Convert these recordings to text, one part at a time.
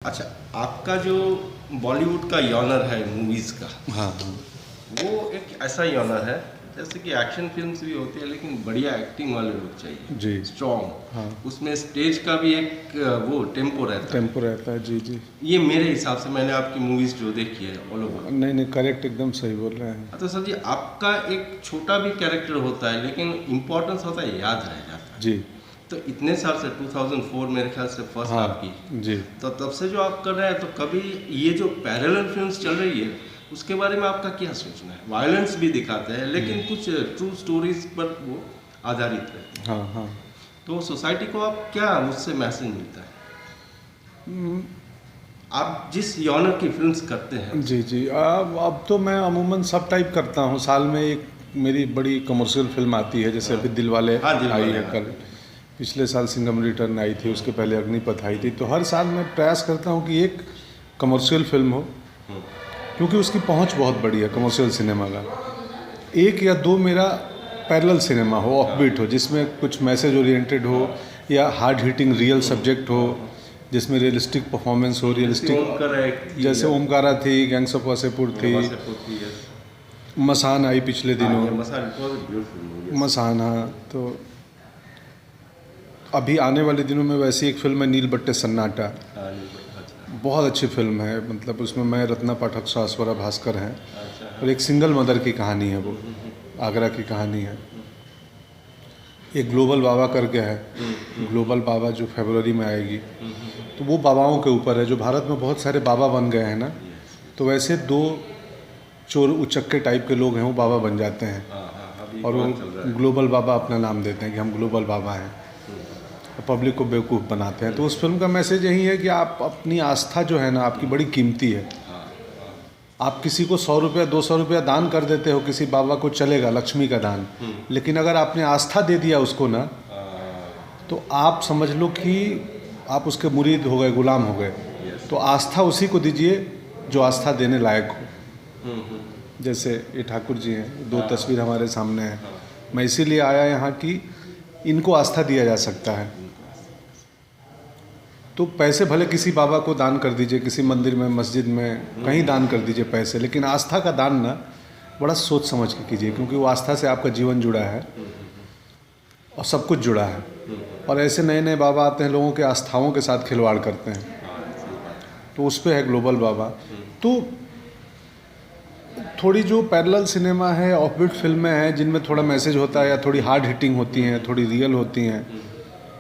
अच्छा, आपका जो बॉलीवुड का जॉनर है मूवीज़ का, हाँ हाँ वो एक ऐसा जॉनर है जैसे कि एक्शन फिल्म्स भी होती है लेकिन बढ़िया एक्टिंग वाले लोग चाहिए, जी। स्ट्रॉन्ग। हाँ, उसमें स्टेज का भी एक वो टेम्पो रहता है। टेम्पो रहता है। जी जी। ये मेरे हिसाब से, मैंने आपकी मूवीज़ जो देखी है ऑल ओवर। नहीं नहीं, करेक्ट, एकदम सही बोल रहे हैं। तो सर जी, आपका एक छोटा भी कैरेक्टर होता है लेकिन इम्पोर्टेंस होता है, याद रह जाता है। जी। तो इतने साल से 2004 मेरे ख्याल से फर्स्ट हाँ आपकी, जी। तो तब से जो आप कर रहे हैं, तो कभी ये जो पैरेलल फिल्म्स चल रही है उसके बारे में आपका क्या सोचना है? वायलेंस भी दिखाते हैं लेकिन कुछ ट्रू स्टोरीज पर वो आधारित रहते हैं, हाँ हाँ। तो सोसाइटी को आप क्या उससे मैसेज मिलता है? आप जिस जॉनर की फिल्म्स करते हैं। जी जी। अब तो मैं अमूमन सब टाइप करता हूँ। साल में एक मेरी बड़ी कमर्शियल फिल्म आती है, जैसे अभी दिलवाले हाँ, दिलवाले, आई है हाँ। कल। पिछले साल सिंघम रिटर्न आई थी, उसके पहले अग्निपथ आई थी। तो हर साल मैं प्रयास करता हूँ कि एक कमर्शियल फिल्म हो, क्योंकि उसकी पहुँच बहुत बड़ी है कमर्शियल सिनेमा का। एक या दो मेरा पैरेलल सिनेमा हो, ऑफबीट हो, जिसमें कुछ मैसेज ओरिएंटेड हो या हार्ड हिटिंग रियल सब्जेक्ट हो, जिसमें रियलिस्टिक परफॉर्मेंस हो, रियलिस्टिक, जैसे ओमकारा थी, गैंग्स ऑफ वासेपुर थी, मसान आई पिछले दिनों, मसान। हाँ, तो अभी आने वाले दिनों में वैसी एक फिल्म है नील बट्टे सन्नाटा, बहुत अच्छी फिल्म है। मतलब उसमें मैं, रत्ना पाठक, शाश्वरा भास्कर हैं, और एक सिंगल मदर की कहानी है, वो आगरा की कहानी है। एक ग्लोबल बाबा करके है, ग्लोबल बाबा जो फरवरी में आएगी, तो वो बाबाओं के ऊपर है। जो भारत में बहुत सारे बाबा बन गए हैं ना, तो वैसे दो चोर उचक्के टाइप के लोग हैं, वो बाबा बन जाते हैं, और वो ग्लोबल बाबा अपना नाम देते हैं कि हम ग्लोबल बाबा हैं, और पब्लिक को बेवकूफ़ बनाते हैं। तो उस फिल्म का मैसेज यही है कि आप अपनी आस्था जो है ना, आपकी बड़ी कीमती है। आप किसी को 100 रुपया 200 रुपया दान कर देते हो, किसी बाबा को चलेगा, लक्ष्मी का दान, लेकिन अगर आपने आस्था दे दिया उसको ना, तो आप समझ लो कि आप उसके मुरीद हो गए, गुलाम हो गए। तो आस्था उसी को दीजिए जो आस्था देने लायक हो। जैसे ये ठाकुर जी हैं, दो तस्वीर हमारे सामने है। मैं इसीलिए आया यहाँ कि इनको आस्था दिया जा सकता है। तो पैसे भले किसी बाबा को दान कर दीजिए, किसी मंदिर में, मस्जिद में, कहीं दान कर दीजिए पैसे, लेकिन आस्था का दान ना बड़ा सोच समझ के कीजिए, क्योंकि वो आस्था से आपका जीवन जुड़ा है और सब कुछ जुड़ा है। और ऐसे नए नए बाबा आते हैं, लोगों के आस्थाओं के साथ खिलवाड़ करते हैं, तो उस पर है ग्लोबल बाबा। तो थोड़ी जो पैरेलल सिनेमा है, ऑफबीट फिल्में हैं, जिनमें थोड़ा मैसेज होता है या थोड़ी हार्ड हिटिंग होती हैं, थोड़ी रियल होती हैं,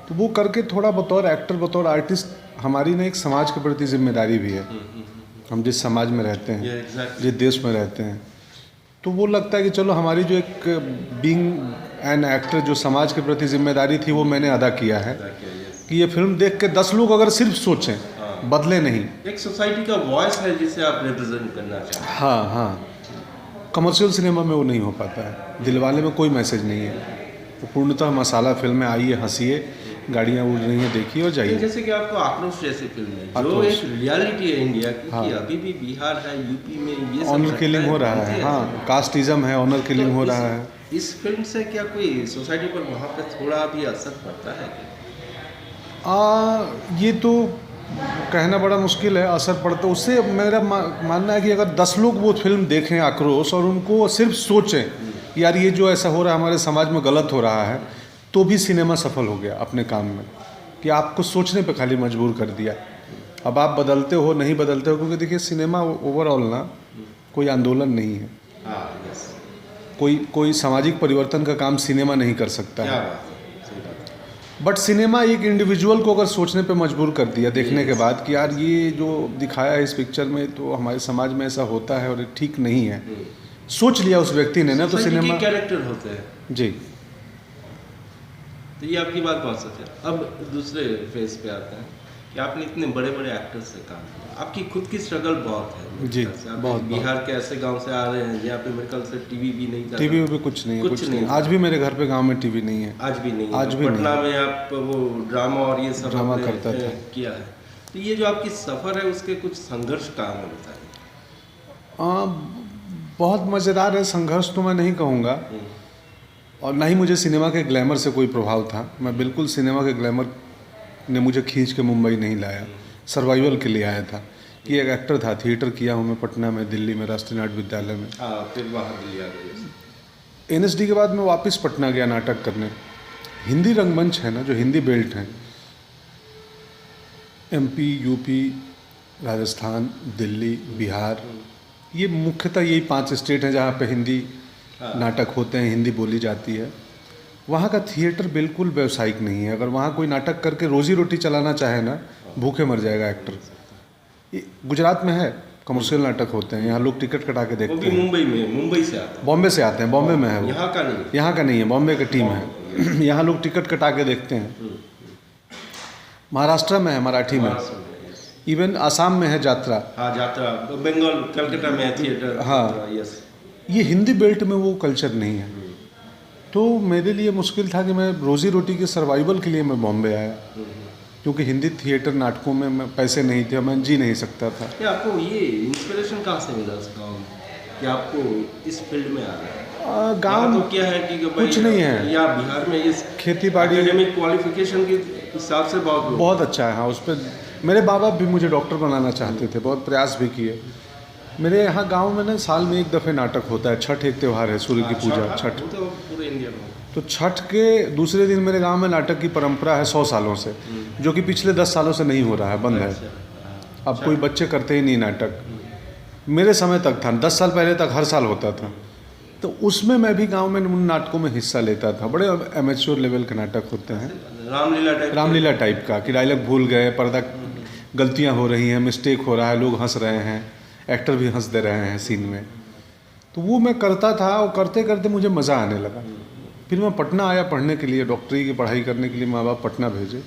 तो वो करके थोड़ा बतौर एक्टर, बतौर आर्टिस्ट, हमारी ना एक समाज के प्रति जिम्मेदारी भी है। हम जिस समाज में रहते हैं, जिस देश में रहते हैं, तो वो लगता है कि चलो हमारी जो एक बीइंग एन एक्टर जो समाज के प्रति जिम्मेदारी थी, वो मैंने अदा किया है। कि ये फिल्म देख के 10 लोग अगर सिर्फ सोचें, बदले नहीं। एक सोसाइटी का वॉइस है जिसे आप रिप्रेजेंट करना चाहते हैं। हाँ हाँ। कमर्शियल सिनेमा में वो नहीं हो पाता है। दिलवाले में कोई मैसेज नहीं है, वो पूर्णतः मसाला फिल्म है। आइए, हंसिए, गाड़ियाँ उड़ रही हैं, देखिए और जाइए। जैसे कि आपको आक्रोश जैसी फिल्म है, जो एक रियलिटी है इंडिया की, कि अभी भी बिहार है, यूपी में ये सब ऑनर किलिंग हो रहा है। हाँ, कास्टिज्म है, ऑनर किलिंग हो रहा है। इस फिल्म से क्या कोई सोसाइटी पर वहाँ पे थोड़ा भी असर पड़ता है? ये तो कहना बड़ा मुश्किल है, असर पड़ता। उससे मेरा मानना है कि अगर 10 लोग वो फिल्म देखें आक्रोश, और उनको सिर्फ सोचें यार ये जो ऐसा हो रहा है हमारे समाज में, गलत हो रहा है, तो भी सिनेमा सफल हो गया अपने काम में। कि आपको सोचने पे खाली मजबूर कर दिया। अब आप बदलते हो नहीं बदलते हो, क्योंकि देखिए सिनेमा ओवरऑल ना कोई आंदोलन नहीं है। कोई सामाजिक परिवर्तन का काम सिनेमा नहीं कर सकता है। बट सिनेमा एक इंडिविजुअल को अगर सोचने पे मजबूर कर दिया देखने के बाद कि यार ये जो दिखाया है इस पिक्चर में, तो हमारे समाज में ऐसा होता है और ये ठीक नहीं है, सोच लिया उस व्यक्ति ने ना, तो सिनेमा कैरेक्टर होते हैं जी। तो ये आपकी बात बहुत सच है। अब दूसरे फेज पे आते हैं कि आपने इतने बड़े बड़े एक्टर्स से काम किया, आपकी खुद की स्ट्रगल बहुत है जी। आप बहुत बिहार के ऐसे गांव से आ रहे हैं जहाँ पे मेरे ख्याल से टीवी भी नहीं था। टीवी में भी कुछ नहीं है, कुछ नहीं। आज भी मेरे घर पे गांव में टीवी नहीं है। आज भी नहीं। आज भी पटना में आप वो ड्रामा और ये सब ड्रामा करता था, किया है। तो ये जो आपकी सफ़र है उसके कुछ संघर्ष कहाँ में बताइए। बहुत मज़ेदार है। संघर्ष तो मैं नहीं कहूँगा, और ना ही मुझे सिनेमा के ग्लैमर से कोई प्रभाव था। मैं बिल्कुल, सिनेमा के ग्लैमर ने मुझे खींच के मुंबई नहीं लाया। सर्वाइवल के लिए आया था कि एक एक्टर था, थिएटर किया हूँ मैं पटना में, दिल्ली में, राष्ट्रीय नाट्य विद्यालय में। हाँ, फिर बाहर दिल्ली आ गए। एनएसडी के बाद मैं वापस पटना गया नाटक करने। हिंदी रंगमंच है ना, जो हिंदी बेल्ट हैं, एमपी, यूपी, राजस्थान, दिल्ली, बिहार, ये मुख्यतः यही 5 स्टेट हैं जहाँ पे हिंदी नाटक होते हैं, हिंदी बोली जाती है। वहाँ का थिएटर बिल्कुल व्यावसायिक नहीं है। अगर वहाँ कोई नाटक करके रोजी रोटी चलाना चाहे ना, भूखे मर जाएगा एक्टर। गुजरात में है, कमर्शियल नाटक होते हैं, यहाँ लोग टिकट कटा के वो देखते भी हैं। मुंबई से आते हैं। बॉम्बे से आते हैं, बॉम्बे में है वो, यहाँ का नहीं। यहाँ का नहीं है, बॉम्बे की टीम है। यहाँ लोग टिकट कटा के देखते हैं। महाराष्ट्र में है, मराठी में, इवन आसाम में है यात्रा। हाँ, यात्रा, बंगाल, कलकत्ता में है थिएटर। हाँ। यस। ये हिंदी बेल्ट में वो कल्चर नहीं है। तो मेरे लिए मुश्किल था कि मैं रोजी रोटी के सर्वाइवल के लिए मैं बॉम्बे आया, क्योंकि हिंदी थिएटर नाटकों में मैं पैसे नहीं थे, मैं जी नहीं सकता था। ये आपको ये इंस्पिरेशन कहाँ से मिला उस गाँव में कि आपको इस फील्ड में आ रहा है? गाँव तो क्या है कि भाई कुछ नहीं है, या बिहार में इस खेती बाड़ी एकेडमिक क्वालिफिकेशन के हिसाब से बहुत अच्छा है। हाँ, उस पर मेरे बाप भी मुझे डॉक्टर बनाना चाहते थे, बहुत प्रयास भी किए। मेरे यहाँ गांव में ना साल में एक दफ़े नाटक होता है। छठ एक त्यौहार है, सूर्य की पूजा, छठ। तो पूरे इंडिया में तो छठ के दूसरे दिन मेरे गांव में नाटक की परंपरा है 100 सालों से, जो कि पिछले 10 सालों से नहीं हो रहा है, बंद है। अब कोई बच्चे करते ही नहीं नाटक। मेरे समय तक था, 10 साल पहले तक हर साल होता था। तो उसमें मैं भी गांव में उन नाटकों में हिस्सा लेता था। बड़े एमेच्योर लेवल के नाटक होते हैं, रामलीला टाइप का, कि डायलॉग भूल गए, पर्दा गलतियां हो रही हैं, मिस्टेक हो रहा है, लोग हंस रहे हैं, एक्टर भी हंस दे रहे हैं सीन में। तो वो मैं करता था, और करते करते मुझे मज़ा आने लगा। फिर मैं पटना आया पढ़ने के लिए, डॉक्टरी की पढ़ाई करने के लिए माँ बाप पटना भेजे।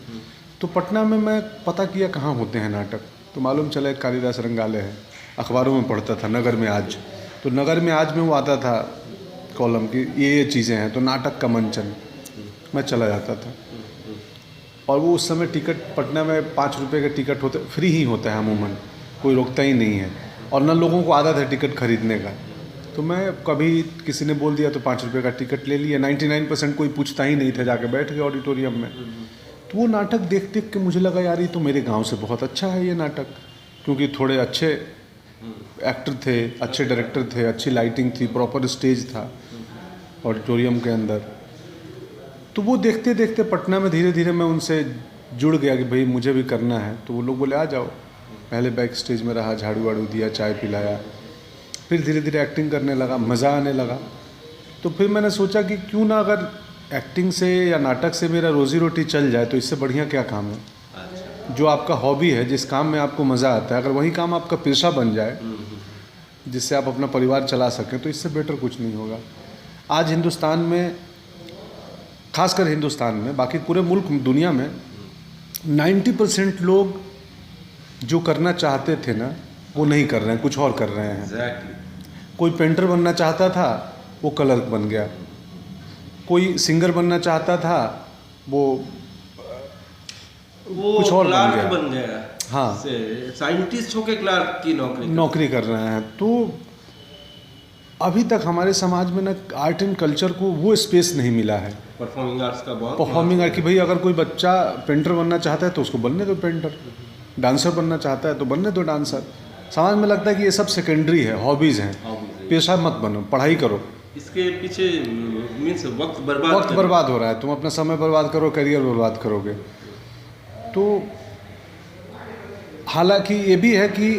तो पटना में मैं पता किया कहाँ होते हैं नाटक, तो मालूम चला एक कालिदास रंगालय है। अखबारों में पढ़ता था, नगर में आज। तो नगर में आज में वो आता था कॉलम की, ये चीज़ें हैं, तो नाटक का मंचन, मैं चला जाता था। और वो उस समय टिकट पटना में 5 रुपये के टिकट होते, फ्री ही होता है अमूमन, कोई रोकता ही नहीं है। और न लोगों को आदत है टिकट खरीदने का। तो मैं कभी किसी ने बोल दिया तो 5 रुपये का टिकट ले लिया। 99% कोई पूछता ही नहीं था, जाके बैठ गए ऑडिटोरियम में। तो वो नाटक देख देख के मुझे लगा यार ये तो मेरे गांव से बहुत अच्छा है ये नाटक, क्योंकि थोड़े अच्छे एक्टर थे, अच्छे डायरेक्टर थे, अच्छी लाइटिंग थी, प्रॉपर स्टेज था ऑडिटोरियम के अंदर। तो वो देखते देखते पटना में धीरे धीरे मैं उनसे जुड़ गया कि भाई मुझे भी करना है। तो वो लोग बोले आ जाओ। पहले बैक स्टेज में रहा, झाड़ू वाड़ू दिया, चाय पिलाया, फिर धीरे धीरे एक्टिंग करने लगा, मज़ा आने लगा। तो फिर मैंने सोचा कि क्यों ना अगर एक्टिंग से या नाटक से मेरा रोज़ी रोटी चल जाए तो इससे बढ़िया क्या काम है। जो आपका हॉबी है, जिस काम में आपको मज़ा आता है, अगर वही काम आपका पेशा बन जाए जिससे आप अपना परिवार चला सकें, तो इससे बेटर कुछ नहीं होगा। आज हिंदुस्तान में, खासकर हिंदुस्तान में, बाकी पूरे मुल्क दुनिया में 90% लोग जो करना चाहते थे ना वो नहीं कर रहे हैं, कुछ और कर रहे हैं। कोई पेंटर बनना चाहता था, वो क्लर्क बन गया। कोई सिंगर बनना चाहता था, वो कुछ और बन गया। हाँ, साइंटिस्ट होके क्लर्क की नौकरी कर रहे हैं। तो अभी तक हमारे समाज में ना आर्ट एंड कल्चर को वो स्पेस नहीं मिला है। परफॉर्मिंग आर्ट्स का बहुत, परफॉर्मिंग आर्ट की भाई अगर कोई बच्चा पेंटर बनना चाहता है तो उसको बनने दो पेंटर, डांसर बनना चाहता है तो बनने दो डांसर। समाज में लगता है कि ये सब सेकेंडरी है, हॉबीज़ हैं, पेशा मत बनो, पढ़ाई करो। इसके पीछे मीन्स वक्त बर्बाद हो रहा है। तुम अपना समय बर्बाद करो, करियर बर्बाद करोगे। तो हालांकि ये भी है कि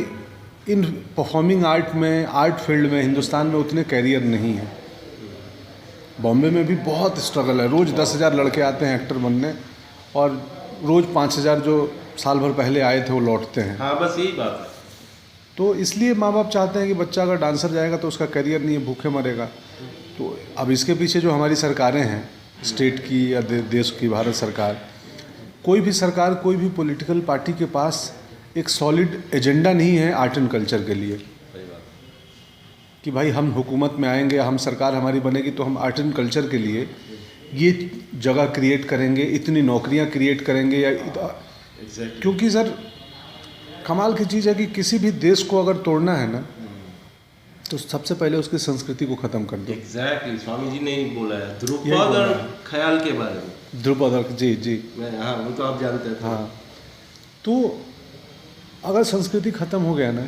इन परफॉर्मिंग आर्ट में, आर्ट फील्ड में हिंदुस्तान में उतने कैरियर नहीं है। बॉम्बे में भी बहुत स्ट्रगल है। रोज़ 10,000 लड़के आते हैं एक्टर बनने, और रोज़ 5,000 जो साल भर पहले आए थे वो लौटते हैं। हाँ, बस यही बात है। तो इसलिए माँ बाप चाहते हैं कि बच्चा अगर डांसर जाएगा तो उसका करियर नहीं है, भूखे मरेगा। तो अब इसके पीछे जो हमारी सरकारें हैं, स्टेट की या देश की, भारत सरकार, कोई भी सरकार, कोई भी पॉलिटिकल पार्टी के पास एक सॉलिड एजेंडा नहीं है आर्ट एंड कल्चर के लिए, कि भाई हम हुकूमत में आएंगे, हम सरकार हमारी बनेगी तो हम आर्ट एंड कल्चर के लिए ये जगह क्रिएट करेंगे, इतनी नौकरियां क्रिएट करेंगे या क्योंकि सर कमाल की चीज़ है कि किसी भी देश को अगर तोड़ना है ना तो सबसे पहले उसकी संस्कृति को ख़त्म कर दो। एग्जैक्टली, स्वामी जी ने ही बोला है ध्रुपद और ख्याल के बारे में। ध्रुपद, जी जी, हाँ, वो तो आप जानते थे। हाँ, तो अगर संस्कृति खत्म हो गया ना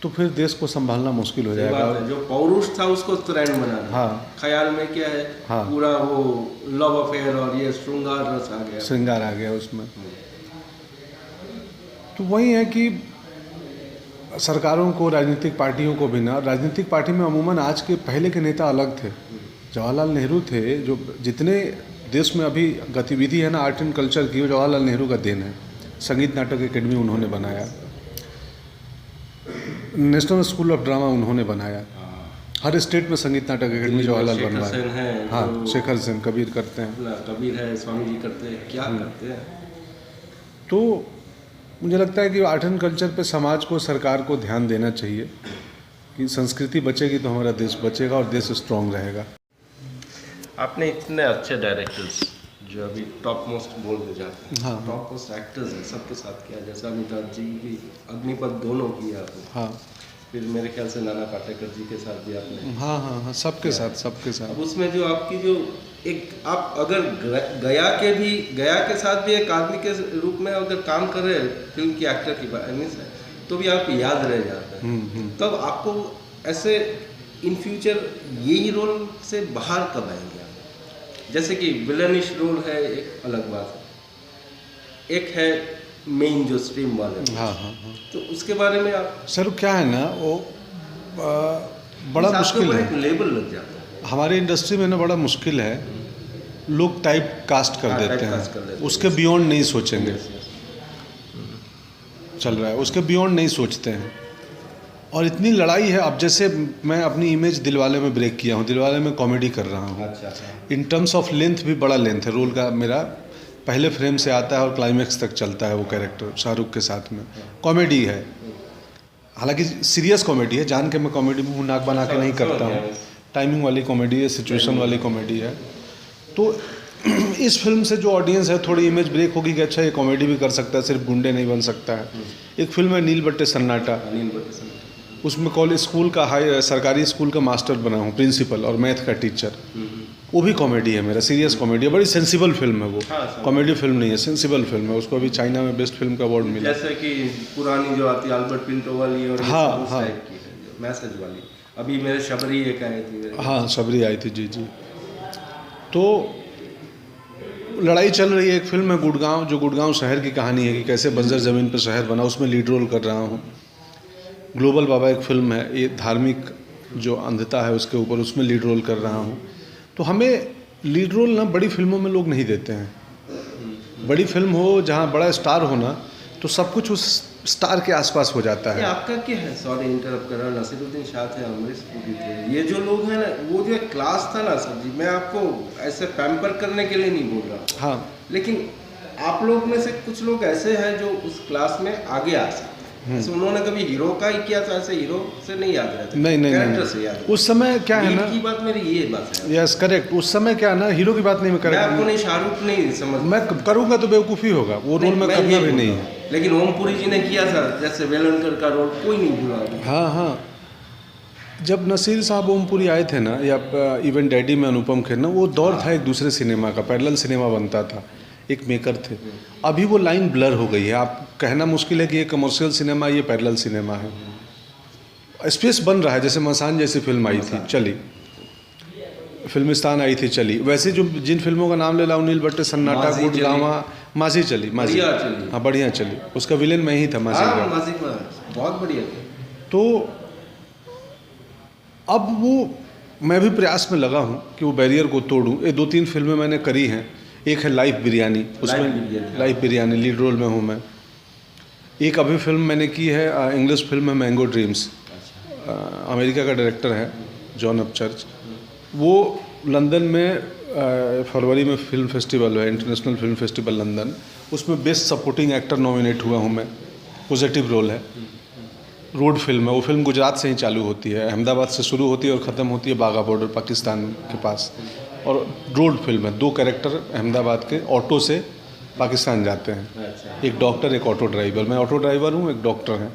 तो फिर देश को संभालना मुश्किल हो सही बात जाएगा। है, जो पौरुष था उसको ट्रेंड बना दिया। हाँ। ख्याल में क्या है, हाँ। पूरा वो लव अफेयर और ये श्रृंगार रस आ गया। श्रृंगार आ गया उसमें। तो वही है कि सरकारों को, राजनीतिक पार्टियों को भी ना, राजनीतिक पार्टी में अमूमन आज के पहले के नेता अलग थे। जवाहरलाल नेहरू थे, जो जितने देश में अभी गतिविधि है ना आर्ट एंड कल्चर की, वो जवाहरलाल नेहरू का देन है। संगीत नाटक अकेडमी उन्होंने बनाया, नेशनल स्कूल ऑफ ड्रामा उन्होंने बनाया, हर स्टेट में संगीत नाटक अकेडमी जवाहरलाल बनवाया। हाँ, शेखर सेन, कबीर करते हैं, कबीर है, स्वामी जी करते हैं, क्या करते हैं। तो मुझे लगता है कि आर्ट एंड कल्चर पे समाज को, सरकार को ध्यान देना चाहिए कि संस्कृति बचेगी तो हमारा देश बचेगा और देश स्ट्रांग रहेगा। आपने इतने अच्छे डायरेक्टर्स जो अभी टॉप मोस्ट बोलते जाते हैं, हाँ। टॉप मोस्ट एक्टर्स हैं, सबके साथ किया, जैसा अमिताभ जी की अग्निपथ दोनों किया आपने, हाँ फिर मेरे ख्याल से नाना पाटेकर जी के साथ भी आपने। हाँ हाँ हाँ, सबके साथ, सबके अब साथ। उसमें जो आपकी जो एक, आप अगर गया के साथ भी एक आदमी के रूप में अगर काम कर रहे हैं फिल्म की एक्टर की बात है, तो भी आप याद रह जाते हैं। तब आपको ऐसे इन फ्यूचर यही रोल से बाहर कब आएंगे आप? जैसे कि विलनिश रोल है एक अलग बात है, एक है मेन जो स्ट्रीम वाले। हाँ हाँ हाँ। तो उसके बारे में आप सर क्या है ना, वो बड़ा मुश्किल है, लेबल लग जाता है हमारे इंडस्ट्री में ना, बड़ा मुश्किल है। लोग टाइप कास्ट कर देते हैं, उसके बियॉन्ड नहीं सोचेंगे। चल रहा है उसके बियॉन्ड नहीं सोचते हैं, और इतनी लड़ाई है। अब जैसे मैं अपनी इमेज दिलवाले में ब्रेक किया हूँ, दिलवाले में कॉमेडी कर रहा हूँ। अच्छा। इन टर्म्स ऑफ लेंथ भी बड़ा लेंथ है रोल का मेरा, पहले फ्रेम से आता है और क्लाइमैक्स तक चलता है वो कैरेक्टर शाहरुख के साथ में। कॉमेडी है, हालांकि सीरियस कॉमेडी है, जान के मैं कॉमेडी मुँह नाक बना के नहीं करता हूँ। टाइमिंग वाली कॉमेडी है, सिचुएशन वाली कॉमेडी है। तो इस फिल्म से जो ऑडियंस है, थोड़ी इमेज ब्रेक होगी कि अच्छा ये कॉमेडी भी कर सकता है, सिर्फ गुंडे नहीं बन सकता है। एक फिल्म है नील बट्टे सन्नाटा, उसमें कॉलेज स्कूल का, सरकारी स्कूल का मास्टर बना हूँ, प्रिंसिपल और मैथ का टीचर। वो भी कॉमेडी है मेरा, सीरियस कॉमेडी है, बड़ी सेंसिबल फिल्म है वो। कॉमेडी फिल्म नहीं है, सेंसिबल फिल्म है। उसको अभी चाइना में बेस्ट फिल्म का अवार्ड मिला। जैसे कि पुरानी जो आती है अल्बर्ट पिंटो वाली और हाँ, हाँ। मैसेज वाली, अभी मेरे शबरी एक आई थी। हाँ, शबरी आई थी, जी जी। तो लड़ाई चल रही है। एक फिल्म है गुड़गांव, जो गुड़गांव शहर की कहानी है कि कैसे बंजर ज़मीन पर शहर बना, उसमें लीड रोल कर रहा हूँ। ग्लोबल बाबा एक फिल्म है, ये धार्मिक जो अंधता है उसके ऊपर, उसमें लीड रोल कर रहा हूँ। तो हमें लीड रोल ना बड़ी फिल्मों में लोग नहीं देते हैं। बड़ी फिल्म हो, जहाँ बड़ा स्टार हो ना, तो सब कुछ उस स्टार के आसपास हो जाता है। आपका क्या है, सॉरी इंटरप्ट कर रहा हूँ, नसीरुद्दीन शाह थे, अमरीश पुरी थे, ये जो लोग हैं ना, वो जो क्लास था ना सर जी, मैं आपको ऐसे पैम्पर करने के लिए नहीं बोल रहा। हाँ, लेकिन आप लोग में से कुछ लोग ऐसे हैं जो उस क्लास में आगे आ सकते हैं। तो उन्होंने कभी हीरो का ही किया था, ऐसे हीरो से नहीं याद रहता, कैरेक्टर से याद। उस समय क्या है ना, की बात मेरी ये बात है। Yes correct. उस समय क्या है ना, हीरो की बात नहीं मैं मैं आपको नहीं, शाहरुख नहीं समझ, मैं करूँगा तो बेवकूफ़ी होगा, वो रोल मैं करना भी नहीं है। लेकिन ओमपुरी जी ने किया था, जैसे वेलनकर का रोल कोई नहीं भूला। हाँ हाँ, जब नसीर साहब ओमपुरी आए थे ना, या इवन डैडी में अनुपम खेर ना, वो दौर था एक दूसरे सिनेमा का, पैरेलल सिनेमा बनता था, एक मेकर थे। अभी वो लाइन ब्लर हो गई है। आप कहना मुश्किल है कि ये कमर्शियल सिनेमा, ये पैरेलल सिनेमा है। स्पेस बन रहा है, जैसे मसान जैसी फिल्म आई थी, चली, फिल्मिस्तान आई थी, चली। वैसे जो जिन फिल्मों का नाम ले रहा हूँ, नील बट्टे सन्नाटा, गुड़गांवा, माजी चली, माजी हाँ बढ़िया चली, उसका विलेन मैं ही था माजी का, बहुत बढ़िया। तो अब वो मैं भी प्रयास में लगा हूँ कि वो बैरियर को तोड़ूँ। ये 2-3 फिल्में मैंने करी हैं। एक है लाइफ बिरयानी, उसमें लाइफ बिरयानी लीड रोल में हूँ मैं। एक अभी फिल्म मैंने की है, इंग्लिश फिल्म है मैंगो ड्रीम्स, अमेरिका का डायरेक्टर है जॉन अपचर्च। वो लंदन में फरवरी में फिल्म फेस्टिवल है, इंटरनेशनल फिल्म फेस्टिवल लंदन, उसमें बेस्ट सपोर्टिंग एक्टर नॉमिनेट हुआ हूँ मैं। पॉजिटिव रोल है, रोड फिल्म है। वो फिल्म गुजरात से ही चालू होती है, अहमदाबाद से शुरू होती है और ख़त्म होती है बाघा बॉर्डर पाकिस्तान के पास। और रोड फिल्म है, 2 कैरेक्टर अहमदाबाद के ऑटो से पाकिस्तान जाते हैं। एक डॉक्टर, एक ऑटो ड्राइवर। मैं ऑटो ड्राइवर हूँ, एक डॉक्टर हैं।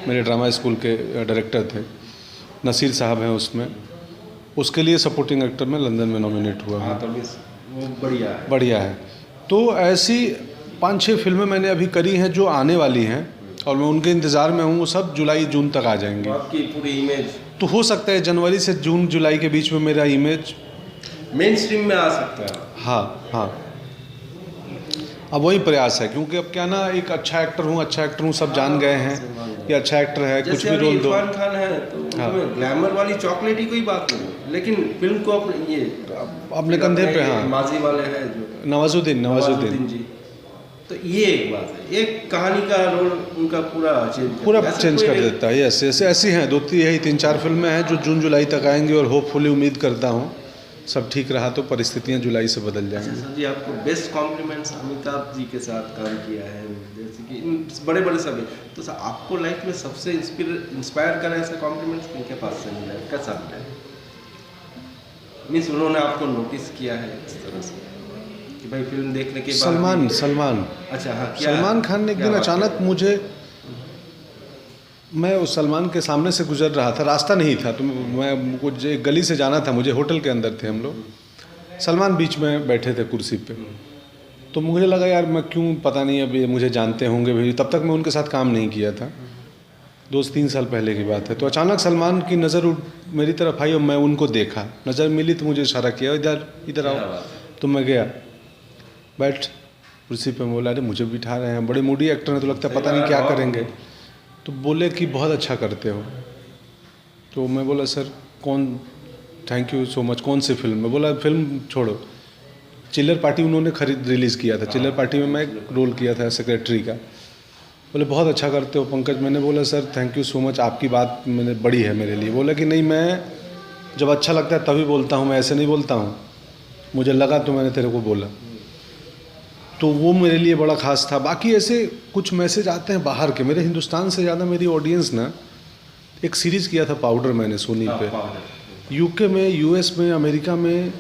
मेरे ड्रामा स्कूल के डायरेक्टर थे, नसीर साहब हैं उसमें। उसके लिए सपोर्टिंग एक्टर में लंदन में नॉमिनेट हुआ है। बढ़िया है, बढ़िया है। तो ऐसी 5-6 फिल्में मैंने अभी करी हैं जो आने वाली हैं। और मैं उनके इंतज़ार में हूँ। वो सब जुलाई जून तक आ जाएंगे। आपकी पूरी इमेज तो हो सकता है जनवरी से जून जुलाई के बीच में मेरा इमेज मेन स्ट्रीम में आ सकता है। हाँ हाँ, अब वही प्रयास है, क्योंकि अब क्या ना, एक अच्छा एक्टर हूँ, सब जान गए हैं कि अच्छा एक्टर है, कुछ भी रोल दो। इरफान खान है तो हाँ। उसमें ग्लैमर वाली चॉकलेटी कोई बात नहीं, लेकिन फिल्म को अपने ये अपने कंधे पे, हाँ, माजी वाले हैं जो नवाजुद्दीन जी, तो ये एक बात है, एक कहानी का रोल उनका पूरा चेंज कर देता है। ऐसी हैं यही 3-4 फिल्में हैं जो जून जुलाई तक आएंगी, और होपफुली उम्मीद करता हूँ सब ठीक रहा तो परिस्थितियाँ जुलाई से बदल जाएंगी। अच्छा सर जी, आपको बेस्ट कॉम्प्लीमेंट्स अमिताभ जी के साथ काम किया है, जैसे कि इन बड़े सभी, तो सर आपको लाइफ में सबसे इंस्पायर करा ऐसा कॉम्प्लीमेंट्स किनके पास से मिला है, कैसा मिला है? मीन्स उन्होंने आपको नोटिस किया है इस तरह से कि भाई फिल्म देखने के बाद सलमान अच्छा हाँ, सलमान खान ने एक दिन अचानक मुझे, मैं उस सलमान के सामने से गुजर रहा था, रास्ता नहीं था, तो मैं कुछ एक गली से जाना था मुझे, होटल के अंदर थे हम लोग, सलमान बीच में बैठे थे कुर्सी पे, तो मुझे लगा यार मैं क्यों, पता नहीं अब ये मुझे जानते होंगे भी, तब तक मैं उनके साथ काम नहीं किया था, 2-3 साल पहले की बात है। तो अचानक सलमान की नज़र मेरी तरफ आई और मैं उनको देखा, नज़र मिली तो मुझे इशारा किया इधर आओ, तो मैं गया, बैठ कुर्सी पे, बोला अरे मुझे बिठा रहे हैं, बड़े मूडी एक्टर हैं तो लगता है पता नहीं क्या करेंगे, तो बोले कि बहुत अच्छा करते हो। तो मैं बोला sir thank you so much, कौन सी फिल्म में? बोला फिल्म छोड़ो, चिल्लर पार्टी उन्होंने रिलीज़ किया था, चिल्लर पार्टी में मैं एक रोल किया था सेक्रेटरी का। बोले बहुत अच्छा करते हो पंकज। मैंने बोला sir thank you so much, आपकी बात मैंने बड़ी है मेरे लिए। बोला कि नहीं, मैं जब अच्छा लगता है तभी बोलता हूँ, मैं ऐसे नहीं बोलता हूँ, मुझे लगा तो मैंने तेरे को बोला। तो वो मेरे लिए बड़ा ख़ास था। बाकी ऐसे कुछ मैसेज आते हैं बाहर के, मेरे हिंदुस्तान से ज़्यादा मेरी ऑडियंस ना, एक सीरीज़ किया था पाउडर मैंने सोनी पे, यूके में, यूएस में, अमेरिका में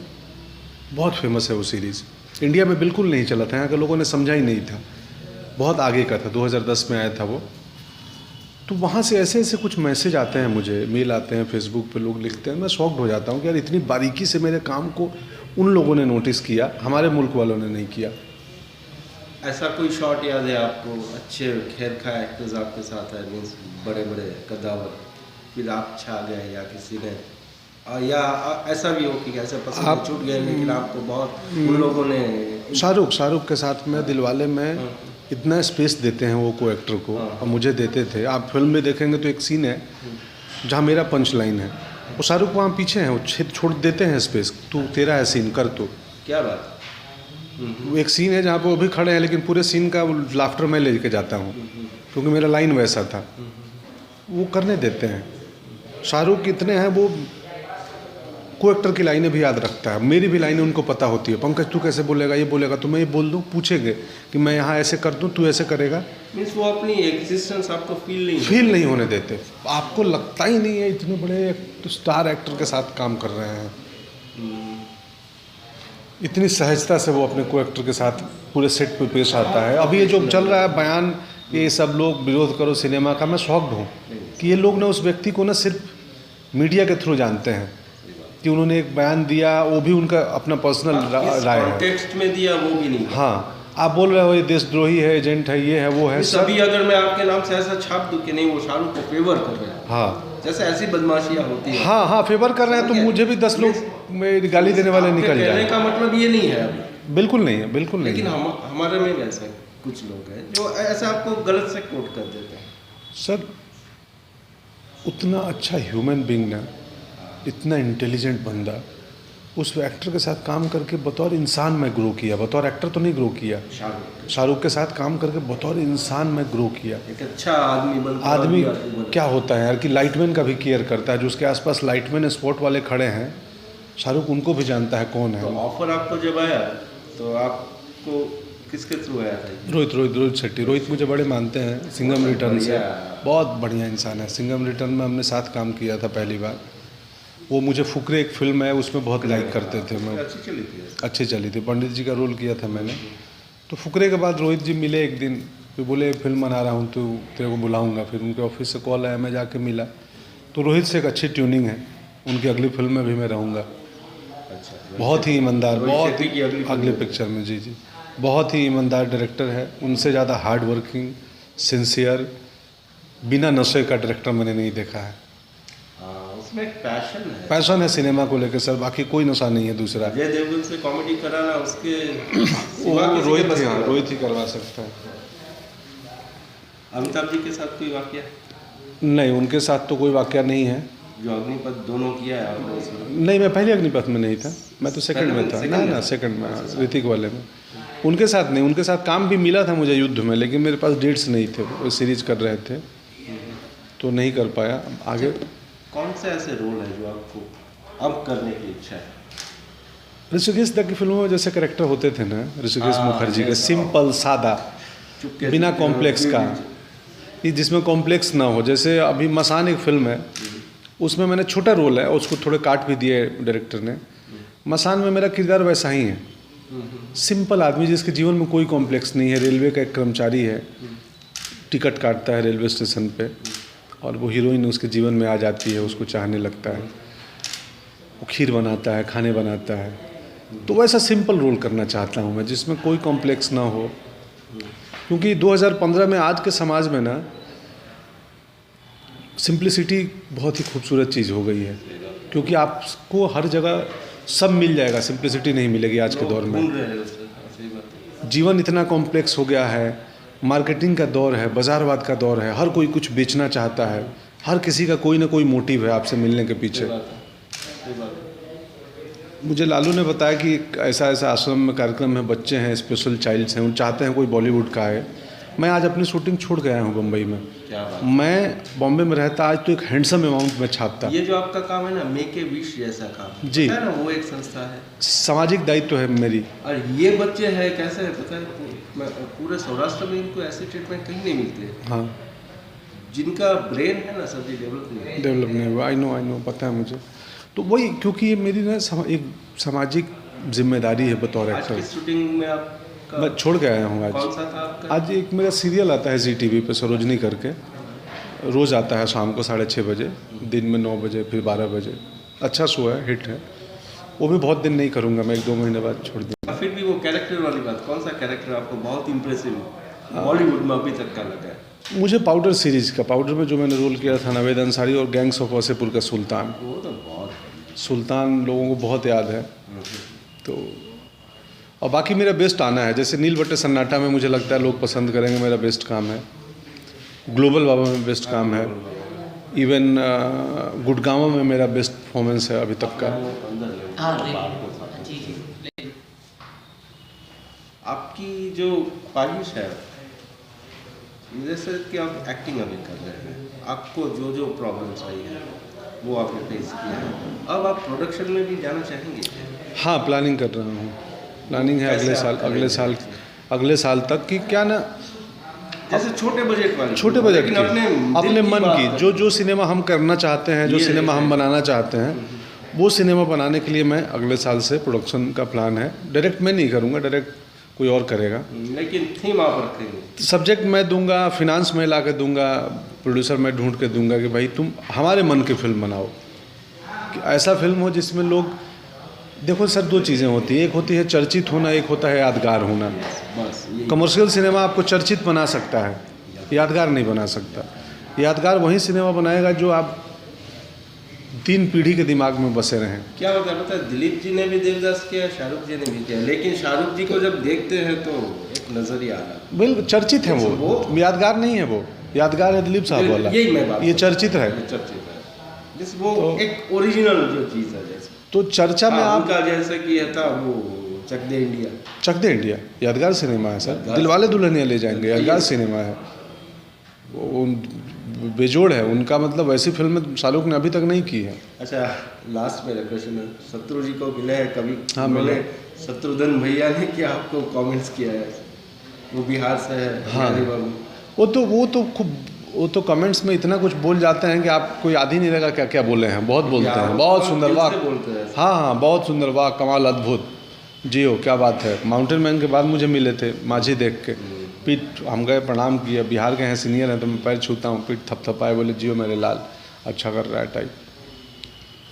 बहुत फेमस है वो सीरीज़, इंडिया में बिल्कुल नहीं चला था, यहाँ के लोगों ने समझा ही नहीं था, बहुत आगे का था, 2010 में आया था वो। तो वहाँ से ऐसे कुछ मैसेज आते हैं मुझे, मेल आते हैं, फेसबुक पे लोग लिखते हैं, मैं शॉक्ड हो जाता हूँ कि यार इतनी बारीकी से मेरे काम को उन लोगों ने नोटिस किया, हमारे मुल्क वालों ने नहीं किया। ऐसा कोई शॉट याद है आपको, अच्छे खैर खा एक्टर्स आपके साथ है, मीन्स बड़े कदावर, फिर आप छा गए या किसी ने, या ऐसा भी हो कि ऐसे पसंद छूट गए लेकिन आपको बहुत उन लोगों ने? शाहरुख के साथ में दिलवाले में इतना स्पेस देते हैं वो को एक्टर को, और मुझे देते थे। आप फिल्म में देखेंगे तो एक सीन है जहाँ मेरा पंच लाइन है, वो शाहरुख वहाँ पीछे हैं, वो छोड़ देते हैं स्पेस, तू तेरा है सीन कर, तो क्या बात। वो एक सीन है जहाँ पे वो भी खड़े हैं, लेकिन पूरे सीन का लाफ्टर मैं लेके जाता हूँ क्योंकि मेरा लाइन वैसा था, वो करने देते हैं। शाहरुख इतने हैं, वो को एक्टर की लाइनें भी याद रखता है, मेरी भी लाइनें उनको पता होती है। पंकज तू कैसे बोलेगा, ये बोलेगा तो मैं ये बोल दूँ, पूछेंगे कि मैं यहाँ ऐसे कर दूँ, तू ऐसे करेगा। मीन्स वो अपनी एग्जिस्टेंस आपको फील नहीं होने देते, आपको लगता ही नहीं है इतने बड़े स्टार एक्टर के साथ काम कर रहे हैं। इतनी सहजता से वो अपने को एक्टर के साथ पूरे सेट पे पेश आता है। अभी ये जो चल रहा है बयान, ये सब लोग विरोध करो सिनेमा का, मैं शॉक्ड हूँ कि ये लोग ना उस व्यक्ति को ना सिर्फ मीडिया के थ्रू जानते हैं कि उन्होंने एक बयान दिया, वो भी उनका अपना पर्सनल राय है, टेक्स्ट में दिया वो भी नहीं। हाँ, आप बोल रहे हो ये देशद्रोही है, एजेंट है, ये है, वो है, सभी अगर मैं आपके नाम से ऐसा छाप दूं कि नहीं वो शाहरुख को फेवर कर रहे हैं, हाँ, जैसे ऐसी बदमाशियां होती है, हाँ, फेवर कर रहे हैं, तो मुझे भी 10 लोग मेरी गाली देने वाले निकल जाए। कहने का मतलब ये नहीं है अभी, बिल्कुल नहीं है, बिल्कुल नहीं। लेकिन हमारे में ऐसा कुछ लोग हैं जो ऐसा आपको गलत से कोट कर देते हैं। सर उतना अच्छा ह्यूमन बीइंग ना, इतना इंटेलिजेंट बंदा, उस एक्टर के साथ काम करके बतौर इंसान में ग्रो किया, बतौर एक्टर तो नहीं ग्रो किया। शाहरुख के साथ काम करके बतौर इंसान में ग्रो किया। एक अच्छा आदमी क्या होता है यार कि लाइटमैन का भी केयर करता है, जो उसके आसपास लाइटमैन स्पोर्ट वाले खड़े हैं, शाहरुख उनको भी जानता है कौन है। तो ऑफर आपको जब आया तो आपको किसके थ्रू आया था? रोहित शेट्टी। रोहित मुझे बड़े मानते हैं, सिंघम रिटर्न से, बहुत बढ़िया इंसान है। सिंघम रिटर्न में हमने साथ काम किया था पहली बार। वो मुझे फुकरे एक फिल्म है उसमें बहुत लाइक करते थे, मैं अच्छी चली थी, पंडित जी का रोल किया था मैंने। तो फुकरे के बाद रोहित जी मिले एक दिन, फिर बोले फिल्म बना रहा हूँ तो तेरे को बुलाऊंगा। फिर उनके ऑफिस से कॉल आया, मैं जाके मिला, तो रोहित से एक अच्छी ट्यूनिंग है, उनकी अगली फिल्म में भी मैं रहूँगा। बहुत ही ईमानदार, बहुत ही अगली पिक्चर में, जी, बहुत ही ईमानदार डायरेक्टर है, उनसे ज़्यादा हार्ड वर्किंग, सिंसियर, बिना नशे का डायरेक्टर मैंने नहीं देखा है। उसमें एक पैशन है सिनेमा को लेकर सर, बाकी कोई नशा नहीं है दूसरा। अजय देवगन से कॉमेडी कराना उसके रोहित ही करवा सकता है। अमिताभ जी के साथ कोई वाकया? नहीं, उनके साथ तो कोई वाकया नहीं है। जो अग्निपथ दोनों किया है आपने? नहीं, मैं पहले अग्निपथ में नहीं था, मैं तो सेकंड में था ना, सेकंड में, ऋतिक वाले में। उनके साथ नहीं, उनके साथ काम भी मिला था मुझे युद्ध में, लेकिन मेरे पास डेट्स नहीं थे, वो सीरीज कर रहे थे तो नहीं कर पाया आगे। कौन से ऐसे रोल है जो आपको अब करने की इच्छा है? ऋषिकेश दा की फिल्मों में जैसे कैरेक्टर होते थे ना ऋषिकेश मुखर्जी के, सिंपल सादा, बिना कॉम्प्लेक्स का, कि जिसमें कॉम्प्लेक्स ना हो। जैसे अभी मसान एक फिल्म है, उसमें मैंने छोटा रोल है और उसको थोड़े काट भी दिए डायरेक्टर ने। मसान में मेरा किरदार वैसा ही है, सिंपल आदमी जिसके जीवन में कोई कॉम्प्लेक्स नहीं है, रेलवे का एक कर्मचारी है, टिकट काटता है रेलवे स्टेशन पे और वो हीरोइन उसके जीवन में आ जाती है, उसको चाहने लगता है, वो खीर बनाता है, खाने बनाता है। तो वैसा सिंपल रोल करना चाहता हूँ मैं, जिसमें कोई कॉम्प्लेक्स ना हो। क्योंकि 2015 में आज के समाज में ना सिंप्लिसिटी बहुत ही खूबसूरत चीज़ हो गई है, क्योंकि आपको हर जगह सब मिल जाएगा, सिंप्लिसिटी नहीं मिलेगी आज के दौर में। जीवन इतना कॉम्प्लेक्स हो गया है, मार्केटिंग का दौर है, बाजारवाद का दौर है, हर कोई कुछ बेचना चाहता है, हर किसी का कोई ना कोई मोटिव है आपसे मिलने के पीछे। मुझे लालू ने बताया कि ऐसा ऐसा आश्रम में कार्यक्रम है, बच्चे हैं, स्पेशल चाइल्ड्स हैं, उन चाहते हैं कोई बॉलीवुड का है। मैं आज अपनी शूटिंग छोड़ गया हूँ बम्बई में। मैं बॉम्बे में रहता, आज तो एक हैंडसम अमाउंट में छापता। ये जो आपका काम है ना, मेक ए विश जैसा काम जी है ना, वो एक संस्था है, सामाजिक दायित्व है मेरी। और ये बच्चे हैं कैसे है पता है, पूरे सौराष्ट्र में इनको ऐसे ट्रीटमेंट कहीं नहीं मिलते। हाँ, जिनका ब्रेन है ना सर जी डेवलप नहीं हुआ। आई नो, पता है मुझे। तो वही, क्योंकि ये मेरी ना एक सामाजिक जिम्मेदारी है बतौर एक्टर। शूटिंग में आप मैं छोड़ के आया हूँ आज। कौन सा था आपका? आज एक मेरा सीरियल आता है जी टीवी पे, सरोजनी करके, रोज़ आता है शाम को 6:30 बजे, दिन में 9 बजे, फिर 12 बजे। अच्छा शो है, हिट है। वो भी बहुत दिन नहीं करूँगा मैं, 1-2 महीने बाद छोड़ दूँगा। फिर भी वो कैरेक्टर वाली बात, कौन सा कैरेक्टर आपको बहुत इंप्रेसिव बॉलीवुड में अभी तक का लगा है? मुझे पाउडर सीरीज़ का, पाउडर में जो मैंने रोल किया था नवेद अंसारी और गैंग्स ऑफ वासेपुर का सुल्तान, वो तो बहुत सुल्तान लोगों को बहुत याद है। तो और बाकी मेरा बेस्ट आना है, जैसे नील बट्टे सन्नाटा में मुझे लगता है लोग पसंद करेंगे, मेरा बेस्ट काम है। ग्लोबल बाबा में बेस्ट काम है। इवन गुड़गांव में मेरा बेस्ट परफॉर्मेंस है अभी तक का। आपकी जो ख्वाहिश है, जैसे कि आप एक्टिंग अभी कर रहे हैं, आपको जो जो प्रॉब्लम्स आई है वो आपने फेस किया है, अब आप प्रोडक्शन में भी जाना चाहेंगे? हाँ, प्लानिंग कर रहा हूँ, प्लानिंग है अगले साल तक कि क्या ना, जैसे छोटे बजट की अपने मन की जो सिनेमा हम करना चाहते हैं, जो सिनेमा हम बनाना चाहते हैं, वो सिनेमा बनाने के लिए मैं अगले साल से प्रोडक्शन का प्लान है। डायरेक्ट मैं नहीं करूँगा, डायरेक्ट कोई और करेगा, लेकिन थीम आप रखेंगे। सब्जेक्ट मैं दूंगा, फिनांस मैं ला के दूंगा, प्रोड्यूसर मैं ढूंढ के दूंगा कि भाई तुम हमारे मन की फिल्म बनाओ, कि ऐसा फिल्म हो जिसमें लोग देखो। सर, 2 चीज़ें होती हैं, एक होती है चर्चित होना, एक होता है यादगार होना। कमर्शियल सिनेमा आपको चर्चित बना सकता है, यादगार नहीं बना सकता। यादगार वही सिनेमा बनाएगा जो आप 3 पीढ़ी के दिमाग में बसे रहें। क्या होता है पता है, दिलीप जी ने भी देवदास किया, शाहरुख जी ने भी किया, लेकिन शाहरुख जी को जब देखते हैं तो एक नजरिया आ रहा, बिल्कुल चर्चित है वो यादगार नहीं है। वो यादगार है दिलीप साहब वाला, ये चर्चित है, वो एक ओरिजिनल जो चीज़ है। जैसे तो चर्चा में आपका जैसे कि था वो चक दे इंडिया यादगार सिनेमा है सर। दिलवाले दुल्हनिया ले जाएंगे, यादगार सिनेमा है, वो बेजोड़ है उनका, मतलब ऐसी फिल्म शाहरुख ने अभी तक नहीं की है। अच्छा, लास्ट मेरा क्वेश्चन है, शत्रु जी को मिले हैं कभी? हाँ, मिले। शत्रुघ्न भैया ने क्या आपको कमेंट्स किया है? वो बिहार से है। हाँ, वो तो कमेंट्स में इतना कुछ बोल जाते हैं कि आपको याद ही नहीं रहेगा क्या क्या बोले हैं। बहुत बोलते हैं, बहुत सुंदर, वाह, हाँ, बहुत सुंदर, वाह, कमाल, अद्भुत, जी हो, क्या बात है। माउंटेन मैन के बाद मुझे मिले थे माझी देख के, पीठ हम गए, प्रणाम किया, बिहार के हैं, सीनियर हैं, तो मैं पैर छूता हूँ, पीठ थपथपाए, बोले जियो मेरे लाल, अच्छा कर रहा है टाइप।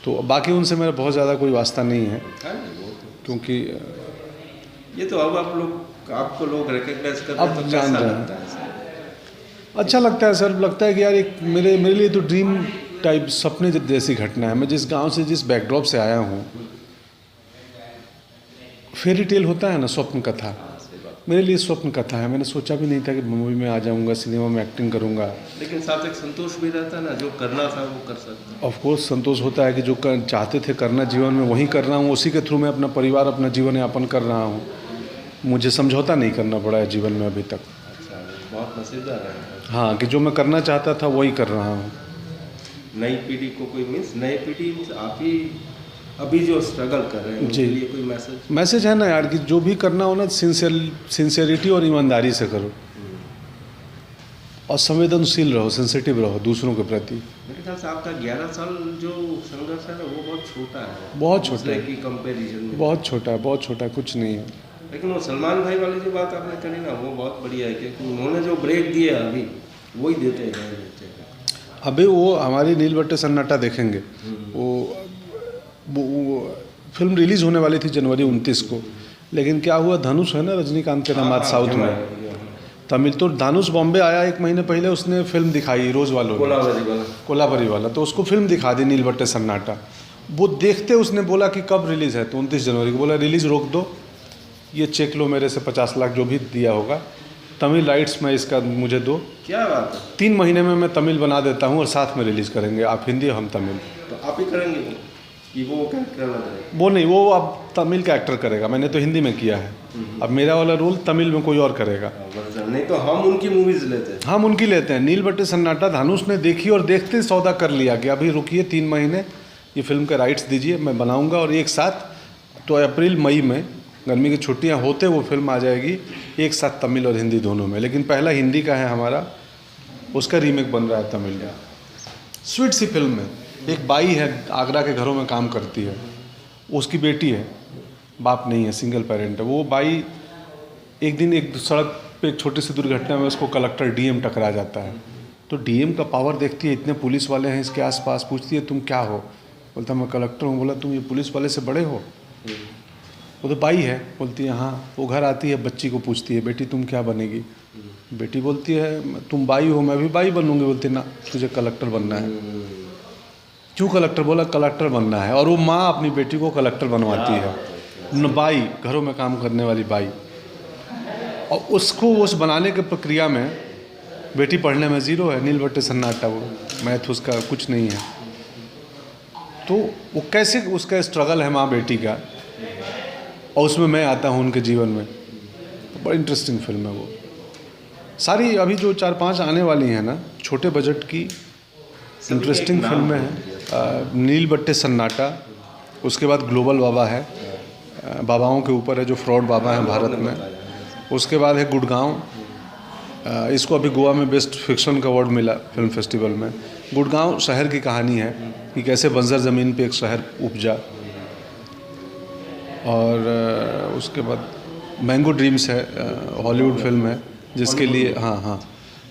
तो बाकी उनसे मेरा बहुत ज़्यादा कोई वास्ता नहीं है, क्योंकि ये तो अब आपको लोग रिकग्नाइज करते हैं, अब जान रहे हैं। अच्छा लगता है सर, लगता है कि यार एक मेरे मेरे लिए तो ड्रीम टाइप सपने जैसी घटना है। मैं जिस गांव से, जिस बैकड्रॉप से आया हूँ, फेरी टेल होता है ना, स्वप्न कथा, मेरे लिए स्वप्न कथा है। मैंने सोचा भी नहीं था कि मूवी में आ जाऊंगा, सिनेमा में एक्टिंग करूंगा। लेकिन साथ एक संतोष भी रहता है ना, जो करना था वो कर सकते हैं। ऑफ कोर्स संतोष होता है कि जो चाहते थे करना जीवन में वही कर रहा हूँ, उसी के थ्रू मैं अपना परिवार, अपना जीवन यापन कर रहा हूँ। मुझे समझौता नहीं करना पड़ा है जीवन में अभी तक। अच्छा, बहुत नसीबदार है। हाँ, कि जो मैं करना चाहता था वही कर रहा हूँ। नई पीढ़ी को कोई मीन्स, नई पीढ़ी आप ही अभी जो स्ट्रगल कर रहे हैं उनके लिए कोई मैसेज है ना यार, कि जो भी करना हो ना सिंसियरिटी और ईमानदारी से करो, और संवेदनशील रहो, सेंसिटिव रहो दूसरों के प्रति। मेरे ख्याल से आपका 11 साल जो संघर्ष है ना वो बहुत छोटा है, बहुत छोटा है की कंपैरिजन में बहुत छोटा है, बहुत छोटा है, कुछ नहीं है। लेकिन वो सलमान भाई वाली जो बात आपने करी ना वो बहुत बढ़िया है, क्योंकि उन्होंने जो ब्रेक दिया अभी वही देते हैं। अभी वो हमारी नील बट्टे सन्नाटा देखेंगे, वो फिल्म रिलीज़ होने वाली थी जनवरी 29 को, लेकिन क्या हुआ, धनुष है ना रजनीकांत के नाम साउथ में, तमिल, तो धनुष बॉम्बे आया 1 महीने पहले, उसने फिल्म दिखाई रोज़ वालों ने, कोलाबरी वाला, तो उसको फिल्म दिखा दी नील बट्टे सन्नाटा। वो देखते उसने बोला कि कब रिलीज़ है, तो 29 जनवरी को बोला रिलीज़ रोक दो, ये चेक लो मेरे से 50 लाख जो भी दिया होगा, तमिल राइट्स में इसका मुझे दो। क्या बात है, 3 महीने में मैं तमिल बना देता हूँ और साथ में रिलीज़ करेंगे, आप हिंदी हम तमिल। तो आप ही करेंगे कि वो कैरेक्टर करेगा? वो नहीं, वो अब तमिल का एक्टर करेगा, मैंने तो हिंदी में किया है, अब मेरा वाला रोल तमिल में कोई और करेगा। नहीं तो हम उनकी मूवीज लेते हैं, हम उनकी लेते हैं। नील बट्टे सन्नाटा धनुष ने देखी और देखते सौदा कर लिया कि अभी रुकिए 3 महीने, ये फिल्म के राइट्स दीजिए, मैं बनाऊंगा, और एक साथ, तो अप्रैल मई में गर्मी की छुट्टियां होते वो फिल्म आ जाएगी एक साथ, तमिल और हिंदी दोनों में। लेकिन पहला हिंदी का है हमारा, उसका रीमेक बन रहा है तमिल में। स्वीट सी फिल्म है, एक बाई है आगरा के घरों में काम करती है, उसकी बेटी है, बाप नहीं है, सिंगल पेरेंट है। वो बाई एक दिन एक सड़क पे एक छोटी सी दुर्घटना में उसको कलेक्टर डीएम टकरा जाता है, तो डीएम का पावर देखती है, इतने पुलिस वाले हैं इसके आसपास, पूछती है तुम क्या हो, बोलता मैं कलेक्टर हूँ। बोला तुम ये पुलिस वाले से बड़े हो? वो तो बाई है, बोलती है हाँ। वो घर आती है, बच्ची को पूछती है बेटी तुम क्या बनेगी? बेटी बोलती है तुम बाई हो, मैं भी बाई बनूंगी। बोलती ना, तुझे कलेक्टर बनना है। क्यों कलेक्टर? बोला कलेक्टर बनना है। और वो माँ अपनी बेटी को कलेक्टर बनवाती है, बाई, घरों में काम करने वाली बाई। और उसको उस बनाने के प्रक्रिया में बेटी पढ़ने में ज़ीरो है, नील बट्टे सन्नाटा, वो मैथ उसका कुछ नहीं है। तो वो कैसे उसका स्ट्रगल है माँ बेटी का, और उसमें मैं आता हूँ उनके जीवन में। तो बड़ी इंटरेस्टिंग फिल्म है वो। सारी अभी जो 4-5 आने वाली हैं ना, छोटे बजट की इंटरेस्टिंग फिल्में हैं। नील बट्टे सन्नाटा, उसके बाद ग्लोबल बाबा है, बाबाओं के ऊपर है, जो फ्रॉड बाबा हैं भारत में। उसके बाद है गुड़गांव, इसको अभी गोवा में बेस्ट फिक्शन का अवार्ड मिला फिल्म फेस्टिवल में। गुड़गांव शहर की कहानी है कि कैसे बंजर ज़मीन पे एक शहर उपजा। और उसके बाद मैंगो ड्रीम्स है, हॉलीवुड फिल्म है, जिसके लिए हाँ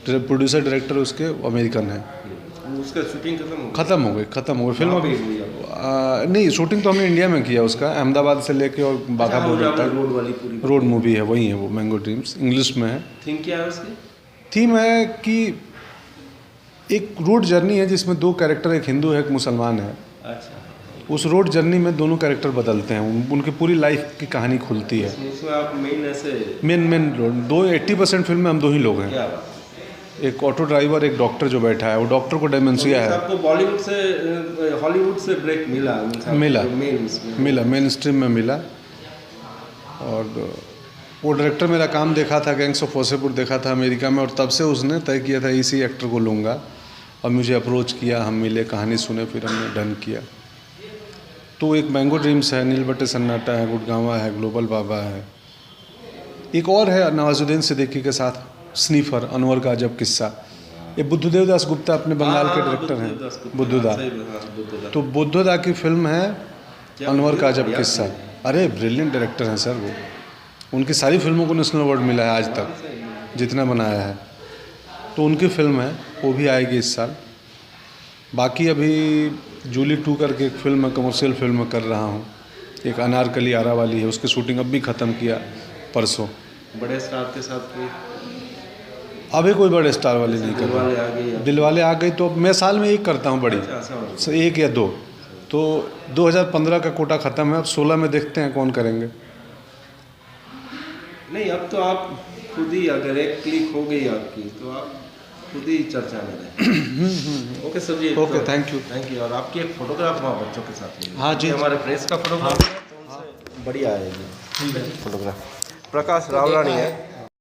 प्रोड्यूसर डायरेक्टर उसके अमेरिकन है। उसका शूटिंग खत्म हो गई फिल्म अभी। नहीं, शूटिंग तो हमने इंडिया में किया उसका, अहमदाबाद से लेके और बाघा बॉर्डर तक रोड मूवी है, वही है वो मैंगो ड्रीम्स, इंग्लिश में है। थीम क्या है उसकी? थीम है कि एक रोड जर्नी है जिसमें 2 कैरेक्टर, एक हिंदू है एक मुसलमान है। अच्छा। उस रोड जर्नी में दोनों कैरेक्टर बदलते हैं, उनकी पूरी लाइफ की कहानी खुलती है। इसमें आप मेन रोड 80% फिल्म में हम 2 ही लोग हैं, एक ऑटो ड्राइवर, एक डॉक्टर जो बैठा है, वो डॉक्टर को डेमेंशिया है। आपको बॉलीवुड से हॉलीवुड से ब्रेक मिला मेन स्ट्रीम में मिला। और वो डायरेक्टर मेरा काम देखा था, गैंग्स ऑफ वासेपुर देखा था अमेरिका में, और तब से उसने तय किया था इसी एक्टर को लूँगा, और मुझे अप्रोच किया, हम मिले, कहानी सुने, फिर हमने डन किया। तो एक मैंगो ड्रीम्स है, नील बट्टे सन्नाटा है, गुड़गांवा है, ग्लोबल बाबा है। एक और है नवाजुद्दीन सिद्दीकी के साथ, स्नीफर, अनवर का अजब किस्सा। ये बुद्धदेव दास गुप्ता अपने बंगाल के डायरेक्टर हैं, बुद्धदा। तो बुद्धदा की फिल्म है अनवर का अजब किस्सा। अरे ब्रिलियंट डायरेक्टर हैं सर वो, उनकी सारी फिल्मों को नेशनल अवार्ड मिला है आज तक जितना बनाया है। तो उनकी फिल्म है, वो भी आएगी इस साल। बाकी अभी जूली 2 करके एक फिल्म है, कमर्शियल फिल्म कर रहा हूँ, एक अनारकली आरा वाली है, उसकी शूटिंग अब भी ख़त्म किया परसों। बड़े स्टार के साथ अभी कोई बड़े स्टार वाली नहीं कर दिलवाले रहा। आ गई अब। दिलवाले आ गई तो मैं साल में एक करता हूँ बड़ी, अच्छा, ऐसा हो गया। एक या दो। तो 2015 का कोटा ख़त्म है, अब 16 में देखते हैं कौन करेंगे। नहीं, अब तो आप खुद ही, अगर एक क्लिक हो गई आपकी तो आप खुद ही चर्चा में रहे। Okay sir ji, okay, thank you. Thank you. और आपकी एक फोटोग्राफ वहाँ बच्चों के साथ लीजिए। हाँ जी। ये हमारे प्रेस का फोटोग्राफ है, तो उनसे बढ़िया आएगी फोटोग्राफ। प्रकाश रावलानी है।